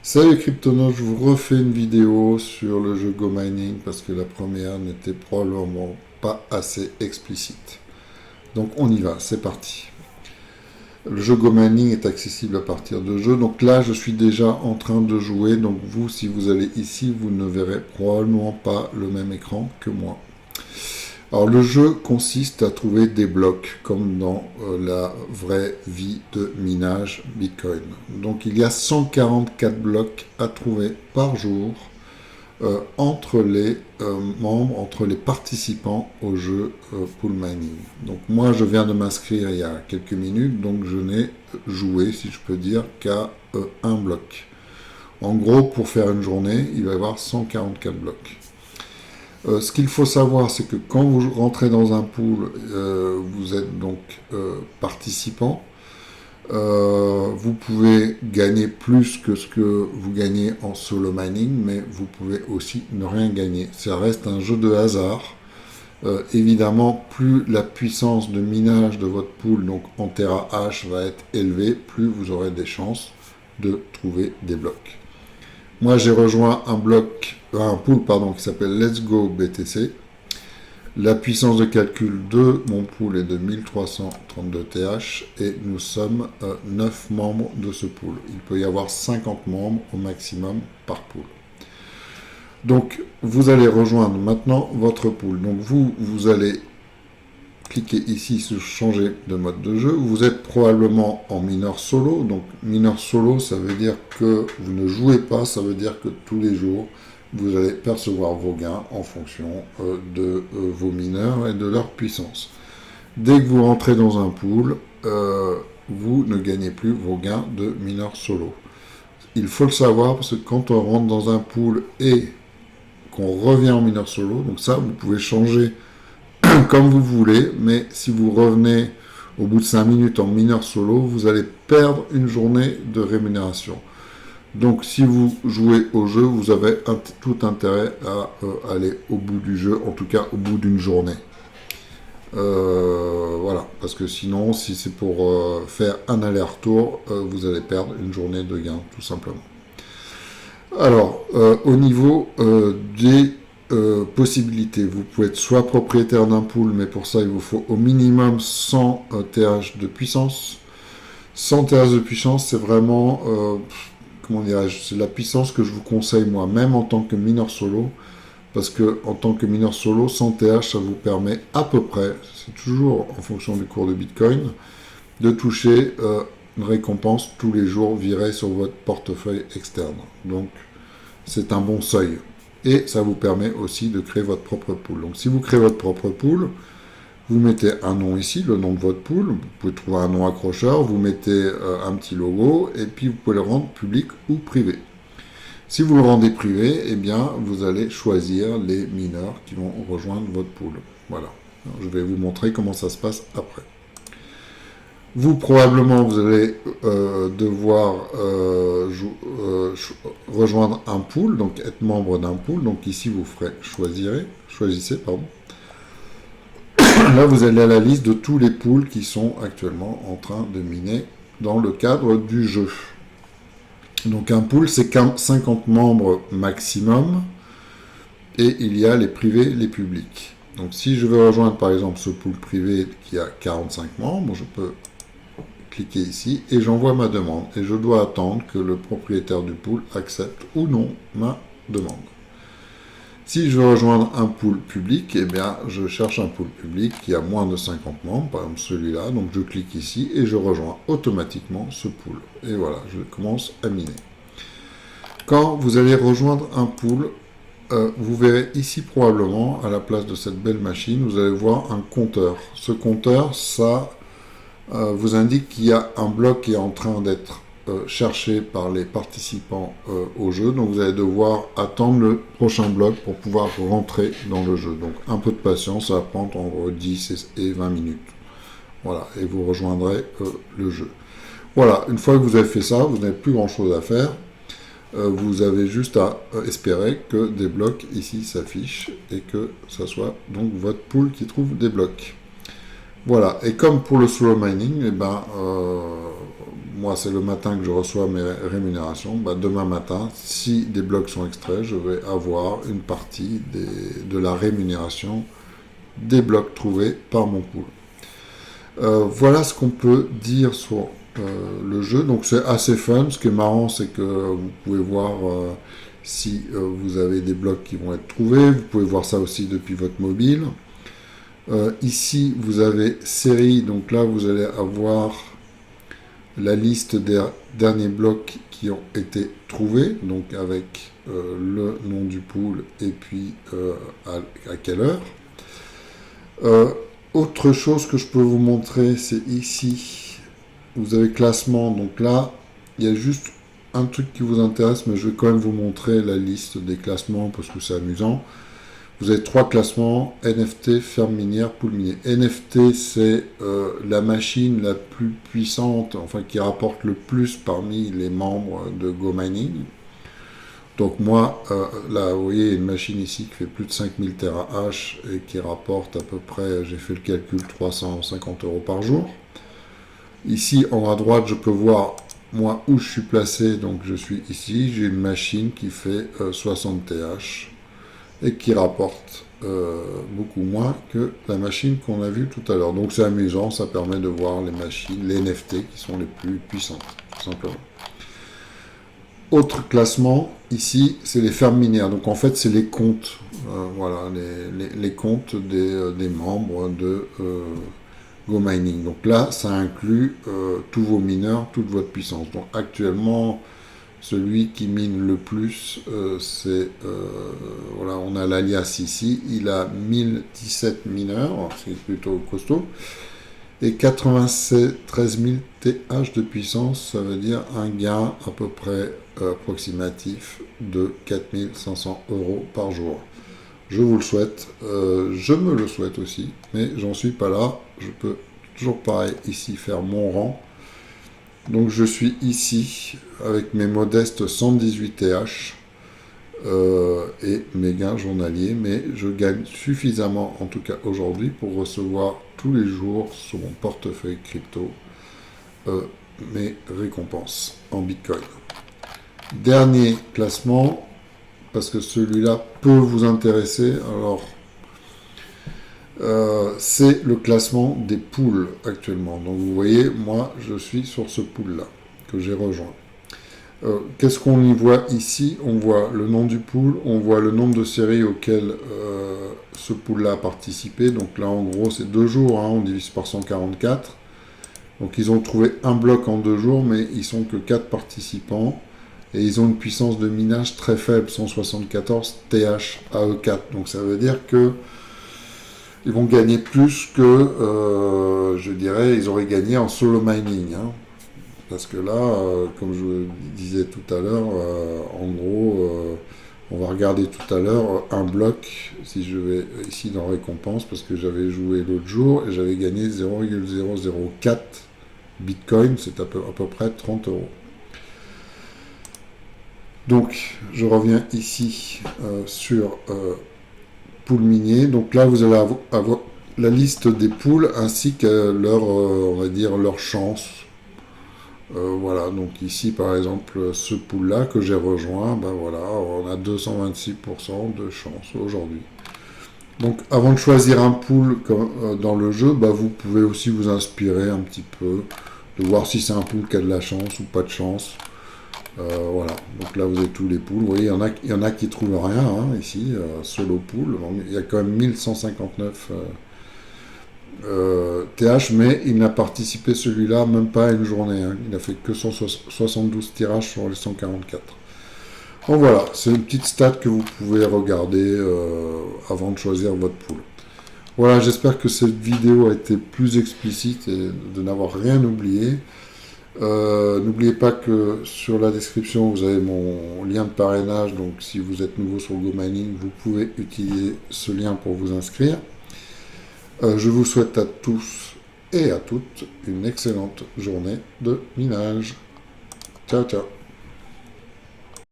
Salut Cryptonautes, je vous refais une vidéo sur le jeu Go Mining parce que la première n'était probablement pas assez explicite. Donc on y va, c'est parti. Le jeu Go Mining est accessible à partir de jeux. Donc là, je suis déjà en train de jouer. Donc vous, si vous allez ici, vous ne verrez probablement pas le même écran que moi. Alors le jeu consiste à trouver des blocs comme dans la vraie vie de minage Bitcoin. Donc il y a 144 blocs à trouver par jour entre les membres, entre les participants au jeu Pool Mining. Donc moi je viens de m'inscrire il y a quelques minutes, donc je n'ai joué, si je peux dire, qu'à un bloc. En gros, pour faire une journée, il va y avoir 144 blocs. Ce qu'il faut savoir, c'est que quand vous rentrez dans un pool, vous êtes donc participant. Vous pouvez gagner plus que ce que vous gagnez en solo mining, mais vous pouvez aussi ne rien gagner. Ça reste un jeu de hasard. Évidemment, plus la puissance de minage de votre pool, donc en terahash, va être élevée, plus vous aurez des chances de trouver des blocs. Moi, j'ai rejoint un pool qui s'appelle Let's Go BTC. La puissance de calcul de mon pool est de 1332 TH et nous sommes 9 membres de ce pool. Il peut y avoir 50 membres au maximum par pool. Donc, vous allez rejoindre maintenant votre pool. Donc, vous allez cliquer ici sur changer de mode de jeu. Vous êtes probablement en mineur solo. Donc mineur solo, ça veut dire que vous ne jouez pas, ça veut dire que tous les jours, vous allez percevoir vos gains en fonction de vos mineurs et de leur puissance. Dès que vous rentrez dans un pool, vous ne gagnez plus vos gains de mineur solo. Il faut le savoir parce que quand on rentre dans un pool et qu'on revient en mineur solo, donc ça, vous pouvez changer comme vous voulez, mais si vous revenez au bout de 5 minutes en mineur solo, vous allez perdre une journée de rémunération. Donc si vous jouez au jeu, vous avez tout intérêt à aller au bout du jeu, en tout cas au bout d'une journée. Voilà, parce que sinon, si c'est pour faire un aller-retour, vous allez perdre une journée de gain, tout simplement. Alors, au niveau des possibilités. Vous pouvez être soit propriétaire d'un pool, mais pour ça, il vous faut au minimum 100 TH de puissance. 100 TH de puissance, c'est vraiment, comment dirais-je, c'est la puissance que je vous conseille moi, même en tant que mineur solo, parce que en tant que mineur solo, 100 TH, ça vous permet à peu près, c'est toujours en fonction du cours de Bitcoin, de toucher une récompense tous les jours virée sur votre portefeuille externe. Donc, c'est un bon seuil. Et ça vous permet aussi de créer votre propre pool. Donc si vous créez votre propre pool, vous mettez un nom ici, le nom de votre pool, vous pouvez trouver un nom accrocheur, vous mettez un petit logo, et puis vous pouvez le rendre public ou privé. Si vous le rendez privé, eh bien vous allez choisir les mineurs qui vont rejoindre votre pool. Voilà. Alors, je vais vous montrer comment ça se passe après. Vous, probablement, vous allez devoir rejoindre un pool, donc être membre d'un pool. Donc ici, vous ferez choisissez, pardon. Là, vous allez à la liste de tous les pools qui sont actuellement en train de miner dans le cadre du jeu. Donc un pool, c'est 50 membres maximum, et il y a les privés, les publics. Donc si je veux rejoindre par exemple ce pool privé qui a 45 membres, je peux cliquer ici et j'envoie ma demande. Et je dois attendre que le propriétaire du pool accepte ou non ma demande. Si je veux rejoindre un pool public, eh bien, je cherche un pool public qui a moins de 50 membres, par exemple celui-là. Donc je clique ici et je rejoins automatiquement ce pool. Et voilà, je commence à miner. Quand vous allez rejoindre un pool, vous verrez ici probablement, à la place de cette belle machine, vous allez voir un compteur. Ce compteur, ça vous indique qu'il y a un bloc qui est en train d'être cherché par les participants au jeu. Donc vous allez devoir attendre le prochain bloc pour pouvoir rentrer dans le jeu. Donc un peu de patience, ça va prendre entre 10 et 20 minutes. Voilà, et vous rejoindrez le jeu. Voilà, une fois que vous avez fait ça, vous n'avez plus grand chose à faire. Vous avez juste à espérer que des blocs ici s'affichent et que ce soit donc votre pool qui trouve des blocs. Voilà, et comme pour le slow mining, eh ben, moi c'est le matin que je reçois mes rémunérations, bah, demain matin, si des blocs sont extraits, je vais avoir une partie de la rémunération des blocs trouvés par mon pool. Voilà ce qu'on peut dire sur le jeu. Donc c'est assez fun. Ce qui est marrant, c'est que vous pouvez voir si vous avez des blocs qui vont être trouvés. Vous pouvez voir ça aussi depuis votre mobile. Ici, vous avez série. Donc là, vous allez avoir la liste des derniers blocs qui ont été trouvés. Donc avec le nom du pool et puis à quelle heure. Autre chose que je peux vous montrer, c'est ici, vous avez classement. Donc là, il y a juste un truc qui vous intéresse, mais je vais quand même vous montrer la liste des classements parce que c'est amusant. Vous avez 3 classements, NFT, ferme minière, pool minier. NFT, c'est la machine la plus puissante, enfin qui rapporte le plus parmi les membres de GoMining. Donc moi, là, vous voyez, une machine ici qui fait plus de 5000 TH et qui rapporte à peu près, j'ai fait le calcul, 350 € par jour. Ici, en haut à droite, je peux voir, moi, où je suis placé. Donc je suis ici, j'ai une machine qui fait 60 TH et qui rapporte beaucoup moins que la machine qu'on a vue tout à l'heure. Donc c'est amusant, ça permet de voir les machines, les NFT qui sont les plus puissantes, tout simplement. Autre classement, ici, c'est les fermes minières. Donc en fait, c'est les comptes, voilà, les comptes des membres de GoMining. Donc là, ça inclut tous vos mineurs, toute votre puissance. Donc actuellement, celui qui mine le plus, c'est, voilà, on a l'alias ici, il a 1017 mineurs, c'est plutôt costaud. Et 93 000 TH de puissance, ça veut dire un gain à peu près approximatif de 4500 € par jour. Je vous le souhaite, je me le souhaite aussi, mais j'en suis pas là. Je peux toujours pareil ici faire mon rang. Donc je suis ici avec mes modestes 118 TH et mes gains journaliers, mais je gagne suffisamment, en tout cas aujourd'hui, pour recevoir tous les jours sur mon portefeuille crypto mes récompenses en Bitcoin. Dernier classement, parce que celui-là peut vous intéresser. Alors, c'est le classement des pools actuellement. Donc vous voyez, moi je suis sur ce pool-là que j'ai rejoint. Qu'est-ce qu'on y voit ici? On voit le nom du pool, on voit le nombre de séries auxquelles ce pool-là a participé. Donc là, en gros, c'est 2 jours, hein, on divise par 144. Donc ils ont trouvé un bloc en 2 jours, mais ils sont que 4 participants. Et ils ont une puissance de minage très faible, 174 TH AE4. Donc ça veut dire que ils vont gagner plus que, je dirais, ils auraient gagné en solo mining. Hein. Parce que là, comme je vous disais tout à l'heure, en gros, on va regarder tout à l'heure un bloc, si je vais ici dans récompense, parce que j'avais joué l'autre jour et j'avais gagné 0,004 Bitcoin, c'est à peu près 30 €. Donc, je reviens ici sur pool minier. Donc là, vous allez avoir la liste des pools ainsi que leur, on va dire, leur chance. Voilà, donc ici par exemple ce pool là que j'ai rejoint, ben voilà, on a 226% de chance aujourd'hui. Donc avant de choisir un pool dans le jeu, ben, vous pouvez aussi vous inspirer un petit peu, de voir si c'est un pool qui a de la chance ou pas de chance. Voilà, donc là vous avez tous les pools, vous voyez, il y en a qui trouvent rien, hein, ici, solo pool, il y a quand même 1159 TH, mais il n'a participé celui-là même pas à une journée, hein. Il a fait que 172 tirages sur les 144. Donc voilà, c'est une petite stat que vous pouvez regarder avant de choisir votre pool. Voilà, j'espère que cette vidéo a été plus explicite et de n'avoir rien oublié. N'oubliez pas que sur la description vous avez mon lien de parrainage, donc si vous êtes nouveau sur GoMining, vous pouvez utiliser ce lien pour vous inscrire. Je vous souhaite à tous et à toutes une excellente journée de minage. Ciao, ciao.